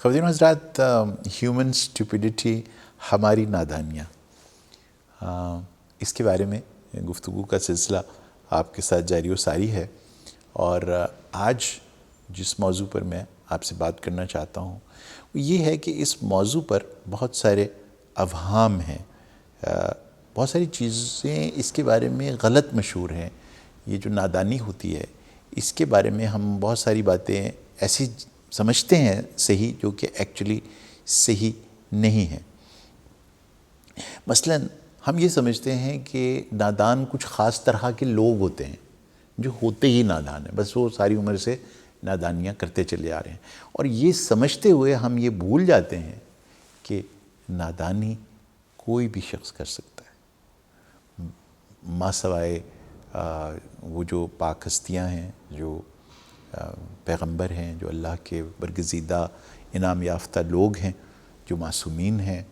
خواتین و حضرات، ہیومن اسٹوپیڈیٹی، ہماری نادانیاں، اس کے بارے میں گفتگو کا سلسلہ آپ کے ساتھ جاری و ساری ہے. اور آج جس موضوع پر میں آپ سے بات کرنا چاہتا ہوں وہ یہ ہے کہ اس موضوع پر بہت سارے اوہام ہیں، بہت ساری چیزیں اس کے بارے میں غلط مشہور ہیں. یہ جو نادانی ہوتی ہے اس کے بارے میں ہم بہت ساری باتیں ایسی سمجھتے ہیں صحیح، جو کہ ایکچولی صحیح نہیں ہیں. مثلا ہم یہ سمجھتے ہیں کہ نادان کچھ خاص طرح کے لوگ ہوتے ہیں جو ہوتے ہی نادان ہیں، بس وہ ساری عمر سے نادانیاں کرتے چلے آ رہے ہیں. اور یہ سمجھتے ہوئے ہم یہ بھول جاتے ہیں کہ نادانی کوئی بھی شخص کر سکتا ہے، ما سوائے وہ جو پاک ہستیاں ہیں، جو پیغمبر ہیں، جو اللہ کے برگزیدہ انعام یافتہ لوگ ہیں، جو معصومین ہیں.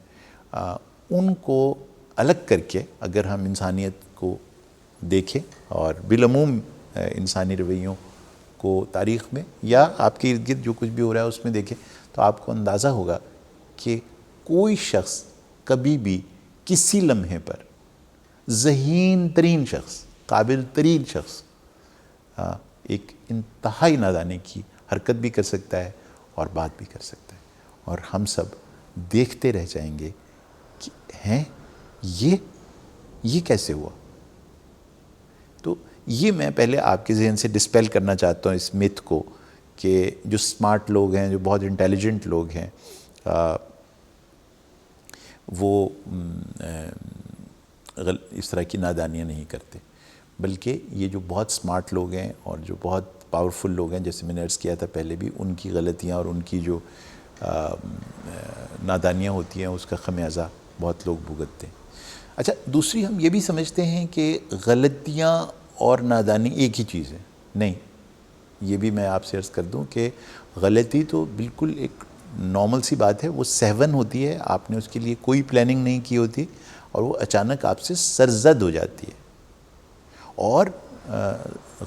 ان کو الگ کر کے اگر ہم انسانیت کو دیکھیں اور بالعموم انسانی رویوں کو تاریخ میں یا آپ کے ارد گرد جو کچھ بھی ہو رہا ہے اس میں دیکھیں، تو آپ کو اندازہ ہوگا کہ کوئی شخص کبھی بھی کسی لمحے پر ذہین ترین شخص، قابل ترین شخص ایک انتہائی نادانی کی حرکت بھی کر سکتا ہے اور بات بھی کر سکتا ہے، اور ہم سب دیکھتے رہ جائیں گے کہ ہیں یہ کیسے ہوا. تو یہ میں پہلے آپ کے ذہن سے ڈسپیل کرنا چاہتا ہوں اس میتھ کو کہ جو سمارٹ لوگ ہیں، جو بہت انٹیلیجنٹ لوگ ہیں، وہ اس طرح کی نادانیاں نہیں کرتے، بلکہ یہ جو بہت سمارٹ لوگ ہیں اور جو بہت پاورفل لوگ ہیں، جیسے میں نے عرض کیا تھا پہلے بھی، ان کی غلطیاں اور ان کی جو نادانیاں ہوتی ہیں اس کا خمیازہ بہت لوگ بھگتتے ہیں. اچھا، دوسری ہم یہ بھی سمجھتے ہیں کہ غلطیاں اور نادانی ایک ہی چیز ہے. نہیں، یہ بھی میں آپ سے عرض کر دوں کہ غلطی تو بالکل ایک نارمل سی بات ہے، وہ سہون ہوتی ہے، آپ نے اس کے لیے کوئی پلاننگ نہیں کی ہوتی اور وہ اچانک آپ سے سرزد ہو جاتی ہے. اور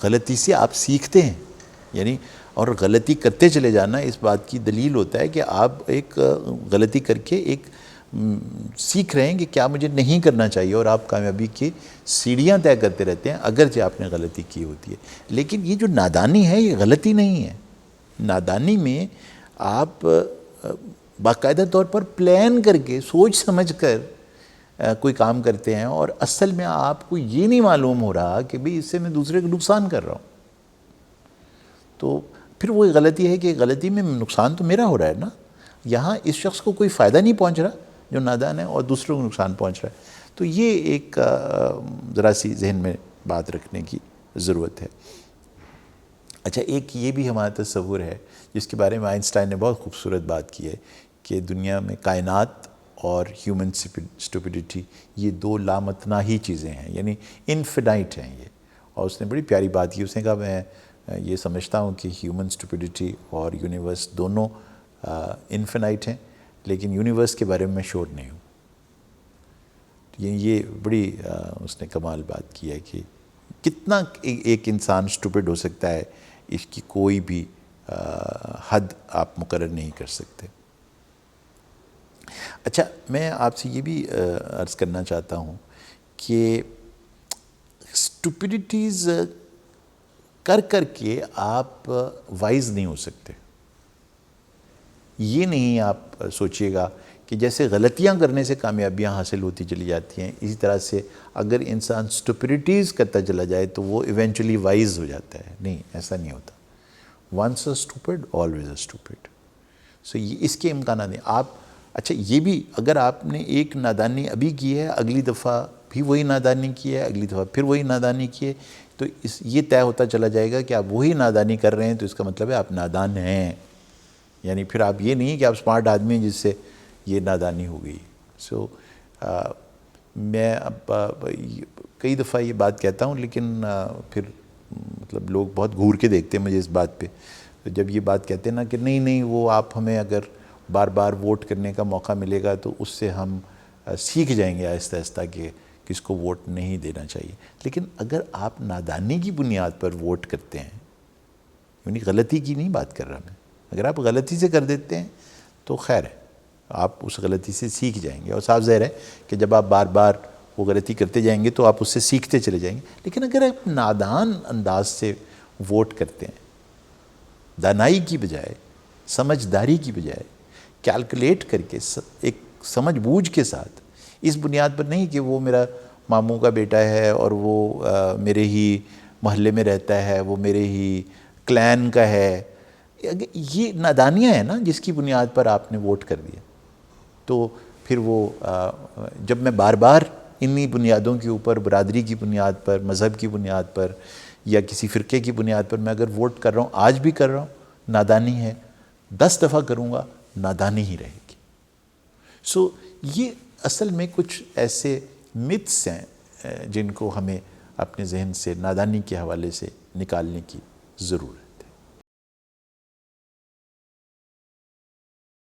غلطی سے آپ سیکھتے ہیں، یعنی اور غلطی کرتے چلے جانا اس بات کی دلیل ہوتا ہے کہ آپ ایک غلطی کر کے ایک سیکھ رہے ہیں کہ کیا مجھے نہیں کرنا چاہیے، اور آپ کامیابی کی سیڑھیاں طے کرتے رہتے ہیں اگرچہ آپ نے غلطی کی ہوتی ہے. لیکن یہ جو نادانی ہے یہ غلطی نہیں ہے. نادانی میں آپ باقاعدہ طور پر پلان کر کے سوچ سمجھ کر کوئی کام کرتے ہیں، اور اصل میں آپ کو یہ نہیں معلوم ہو رہا کہ بھئی اس سے میں دوسرے کو نقصان کر رہا ہوں. تو پھر وہ غلطی ہے کہ غلطی میں نقصان تو میرا ہو رہا ہے نا، یہاں اس شخص کو کوئی فائدہ نہیں پہنچ رہا جو نادان ہے، اور دوسروں کو نقصان پہنچ رہا ہے. تو یہ ایک ذرا سی ذہن میں بات رکھنے کی ضرورت ہے. اچھا، ایک یہ بھی ہمارا تصور ہے جس کے بارے میں آئنسٹائن نے بہت خوبصورت بات کی ہے کہ دنیا میں کائنات اور ہیومن اسٹوپیڈیٹی یہ دو لامتناہی چیزیں ہیں، یعنی انفینائٹ ہیں یہ. اور اس نے بڑی پیاری بات کی، اس نے کہا میں یہ سمجھتا ہوں کہ ہیومن اسٹوپیڈیٹی اور یونیورس دونوں انفینائٹ ہیں، لیکن یونیورس کے بارے میں میں شور نہیں ہوں. یہ بڑی اس نے کمال بات کی ہے کہ کتنا ایک انسان اسٹوپڈ ہو سکتا ہے، اس کی کوئی بھی حد آپ مقرر نہیں کر سکتے. اچھا، میں آپ سے یہ بھی عرض کرنا چاہتا ہوں کہ اسٹوپیڈیٹیز کر کے آپ وائز نہیں ہو سکتے. یہ نہیں آپ سوچئے گا کہ جیسے غلطیاں کرنے سے کامیابیاں حاصل ہوتی چلی جاتی ہیں، اسی طرح سے اگر انسان اسٹوپیڈیٹیز کرتا چلا جائے تو وہ ایونچولی وائز ہو جاتا ہے. نہیں، ایسا نہیں ہوتا. Once a stupid always a stupid. So یہ اس کے امکانات ہیں. آپ اچھا، یہ بھی اگر آپ نے ایک نادانی ابھی کی ہے، اگلی دفعہ بھی وہی نادانی کی ہے، اگلی دفعہ پھر وہی نادانی کی ہے، تو یہ طے ہوتا چلا جائے گا کہ آپ وہی نادانی کر رہے ہیں، تو اس کا مطلب ہے آپ نادان ہیں. یعنی پھر آپ یہ نہیں کہ آپ سمارٹ آدمی ہیں جس سے یہ نادانی ہو گئی. سو میں اب کئی دفعہ یہ بات کہتا ہوں، لیکن پھر مطلب لوگ بہت گھور کے دیکھتے ہیں مجھے اس بات پہ. جب یہ بات کہتے ہیں نا کہ نہیں وہ آپ ہمیں اگر بار بار ووٹ کرنے کا موقع ملے گا تو اس سے ہم سیکھ جائیں گے آہستہ آہستہ کہ کس کو ووٹ نہیں دینا چاہیے. لیکن اگر آپ نادانی کی بنیاد پر ووٹ کرتے ہیں، یعنی غلطی کی نہیں بات کر رہا میں، اگر آپ غلطی سے کر دیتے ہیں تو خیر ہے، آپ اس غلطی سے سیکھ جائیں گے، اور صاف ظاہر ہے کہ جب آپ بار بار وہ غلطی کرتے جائیں گے تو آپ اس سے سیکھتے چلے جائیں گے۔ لیکن اگر آپ نادان انداز سے ووٹ کرتے ہیں، دانائی کی بجائے، سمجھداری کی بجائے، کیلکولیٹ کر کے، ایک سمجھ بوجھ کے ساتھ، اس بنیاد پر نہیں کہ وہ میرا ماموں کا بیٹا ہے اور وہ میرے ہی محلے میں رہتا ہے، وہ میرے ہی کلین کا ہے، یہ نادانیاں ہیں نا جس کی بنیاد پر آپ نے ووٹ کر دیا۔ تو پھر وہ جب میں بار بار انہی بنیادوں کے اوپر، برادری کی بنیاد پر، مذہب کی بنیاد پر، یا کسی فرقے کی بنیاد پر میں اگر ووٹ کر رہا ہوں، آج بھی کر رہا ہوں، نادانی ہے، 10 دفعہ کروں گا نادانی ہی رہے گی۔ سو یہ اصل میں کچھ ایسے متس ہیں جن کو ہمیں اپنے ذہن سے نادانی کے حوالے سے نکالنے کی ضرورت ہے۔